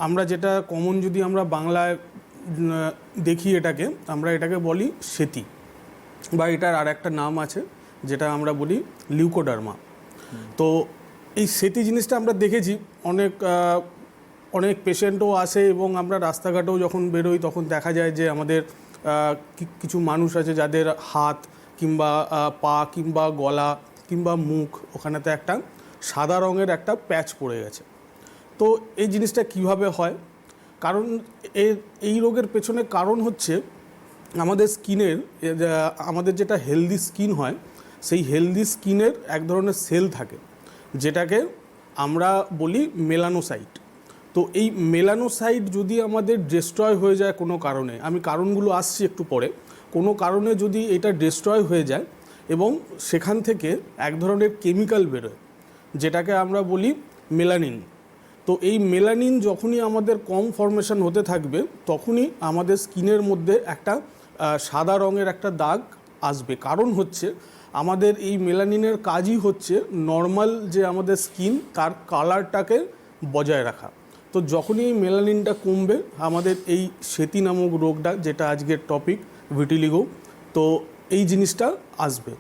আমরা যেটা কমন যদি আমরা বাংলায় দেখি আমরা এটাকে বলি সেতি, বা এটার আর একটা নাম আছে যেটা আমরা বলি লিউকোডার্মা। তো এই সেতি জিনিসটা আমরা দেখেছি অনেক পেশেন্টও আসে, এবং আমরা রাস্তাঘাটেও যখন বেরোই তখন দেখা যায় যে আমাদের কিছু মানুষ আছে যাদের হাত কিংবা পা কিংবা গলা কিংবা মুখ ওখানেতে একটা সাদা রঙের একটা প্যাচ পড়ে গেছে। তো এই জিনিসটা কিভাবে হয়, কারণ এই রোগের পেছনে কারণ হচ্ছে আমাদের স্কিনের, আমাদের যেটা হেলদি স্কিন হয় সেই হেলদি স্কিনের এক ধরনের সেল থাকে যেটাকে আমরা বলি মেলানোসাইট। তো এই মেলানোসাইট যদি আমাদের ডিস্ট্রয় হয়ে যায় কোনো কারণে, আমি কারণগুলো আসছি একটু পরে, কোনো কারণে যদি এটা ডিস্ট্রয় হয়ে যায় এবং সেখান থেকে এক ধরনের কেমিক্যাল বেরোয় যেটাকে আমরা বলি মেলানিন। তো এই মেলানিন যখনই আমাদের কম ফর্মেশন হতে থাকবে তখনই আমাদের স্কিনের মধ্যে একটা সাদা রঙের একটা দাগ আসবে। কারণ হচ্ছে আমাদের এই মেলানিনের কাজই হচ্ছে নর্মাল যে আমাদের স্কিন তার কালারটাকে বজায় রাখা। তো যখনই এই মেলানিনটা কমবে আমাদের এই সেতি নামক রোগটা, যেটা আজকের টপিক ভিটিলিগো, তো এই জিনিসটা আসবে।